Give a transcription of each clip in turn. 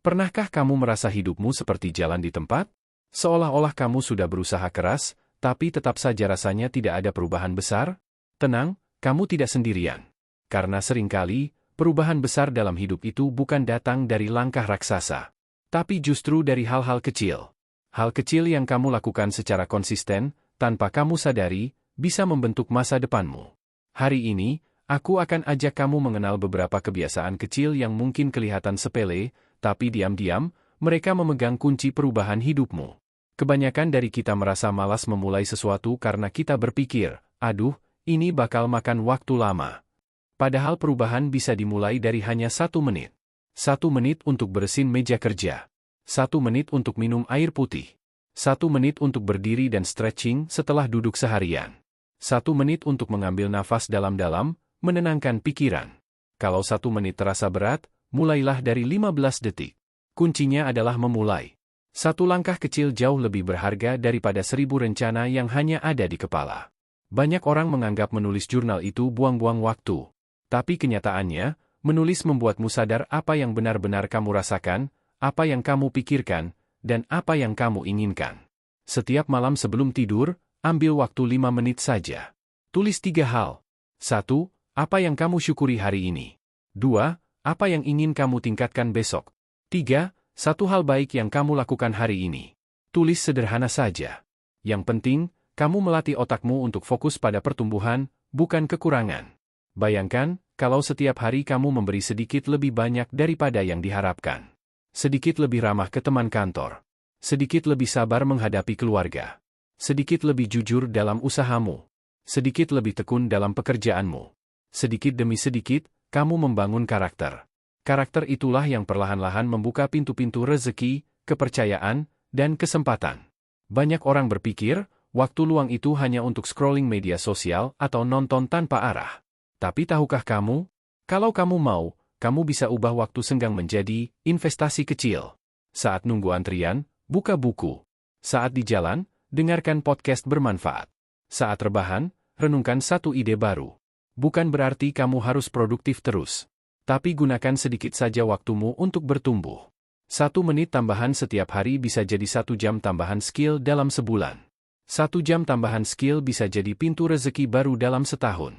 Pernahkah kamu merasa hidupmu seperti jalan di tempat? Seolah-olah kamu sudah berusaha keras, tapi tetap saja rasanya tidak ada perubahan besar? Tenang, kamu tidak sendirian. Karena seringkali, perubahan besar dalam hidup itu bukan datang dari langkah raksasa, tapi justru dari hal-hal kecil. Hal kecil yang kamu lakukan secara konsisten, tanpa kamu sadari, bisa membentuk masa depanmu. Hari ini, aku akan ajak kamu mengenal beberapa kebiasaan kecil yang mungkin kelihatan sepele, tapi diam-diam, mereka memegang kunci perubahan hidupmu. Kebanyakan dari kita merasa malas memulai sesuatu karena kita berpikir, aduh, ini bakal makan waktu lama. Padahal perubahan bisa dimulai dari hanya 1 menit. 1 menit untuk bersihin meja kerja. 1 menit untuk minum air putih. 1 menit untuk berdiri dan stretching setelah duduk seharian. 1 menit untuk mengambil nafas dalam-dalam, menenangkan pikiran. Kalau 1 menit terasa berat, mulailah dari 15 detik. Kuncinya adalah memulai. 1 langkah kecil jauh lebih berharga daripada 1000 rencana yang hanya ada di kepala. Banyak orang menganggap menulis jurnal itu buang-buang waktu. Tapi kenyataannya, menulis membuatmu sadar apa yang benar-benar kamu rasakan, apa yang kamu pikirkan, dan apa yang kamu inginkan. Setiap malam sebelum tidur, ambil waktu 5 menit saja. Tulis 3 hal. 1. Apa yang kamu syukuri hari ini? 2. Apa yang ingin kamu tingkatkan besok? 3. 1 hal baik yang kamu lakukan hari ini. Tulis sederhana saja. Yang penting, kamu melatih otakmu untuk fokus pada pertumbuhan, bukan kekurangan. Bayangkan, kalau setiap hari kamu memberi sedikit lebih banyak daripada yang diharapkan. Sedikit lebih ramah ke teman kantor. Sedikit lebih sabar menghadapi keluarga. Sedikit lebih jujur dalam usahamu. Sedikit lebih tekun dalam pekerjaanmu. Sedikit demi sedikit, kamu membangun karakter. Karakter itulah yang perlahan-lahan membuka pintu-pintu rezeki, kepercayaan, dan kesempatan. Banyak orang berpikir, waktu luang itu hanya untuk scrolling media sosial atau nonton tanpa arah. Tapi tahukah kamu? Kalau kamu mau, kamu bisa ubah waktu senggang menjadi investasi kecil. Saat nunggu antrian, buka buku. Saat di jalan, dengarkan podcast bermanfaat. Saat rebahan, renungkan 1 ide baru. Bukan berarti kamu harus produktif terus. Tapi gunakan sedikit saja waktumu untuk bertumbuh. 1 menit tambahan setiap hari bisa jadi 1 jam tambahan skill dalam sebulan. 1 jam tambahan skill bisa jadi pintu rezeki baru dalam setahun.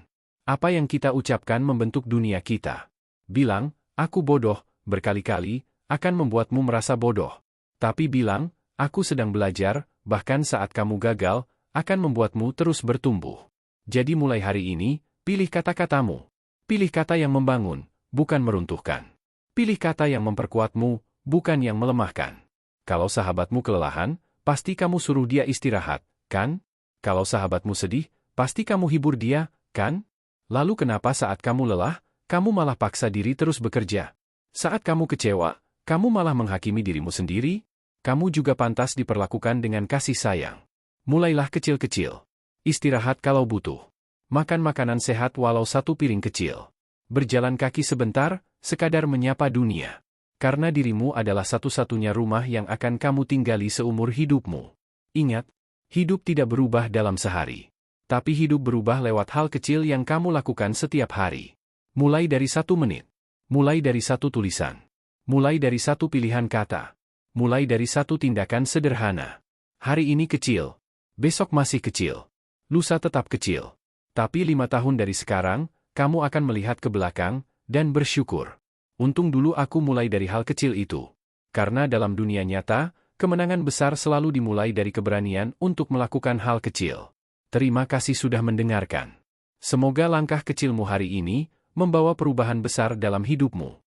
Apa yang kita ucapkan membentuk dunia kita. Bilang, aku bodoh, berkali-kali, akan membuatmu merasa bodoh. Tapi bilang, aku sedang belajar, bahkan saat kamu gagal, akan membuatmu terus bertumbuh. Jadi mulai hari ini, pilih kata-katamu. Pilih kata yang membangun, bukan meruntuhkan. Pilih kata yang memperkuatmu, bukan yang melemahkan. Kalau sahabatmu kelelahan, pasti kamu suruh dia istirahat, kan? Kalau sahabatmu sedih, pasti kamu hibur dia, kan? Lalu kenapa saat kamu lelah, kamu malah paksa diri terus bekerja? Saat kamu kecewa, kamu malah menghakimi dirimu sendiri? Kamu juga pantas diperlakukan dengan kasih sayang. Mulailah kecil-kecil. Istirahat kalau butuh. Makan makanan sehat walau 1 piring kecil. Berjalan kaki sebentar, sekadar menyapa dunia. Karena dirimu adalah satu-satunya rumah yang akan kamu tinggali seumur hidupmu. Ingat, hidup tidak berubah dalam sehari. Tapi hidup berubah lewat hal kecil yang kamu lakukan setiap hari. Mulai dari 1 menit. Mulai dari 1 tulisan. Mulai dari 1 pilihan kata. Mulai dari 1 tindakan sederhana. Hari ini kecil. Besok masih kecil. Lusa tetap kecil. Tapi 5 tahun dari sekarang, kamu akan melihat ke belakang, dan bersyukur. Untung dulu aku mulai dari hal kecil itu. Karena dalam dunia nyata, kemenangan besar selalu dimulai dari keberanian untuk melakukan hal kecil. Terima kasih sudah mendengarkan. Semoga langkah kecilmu hari ini, membawa perubahan besar dalam hidupmu.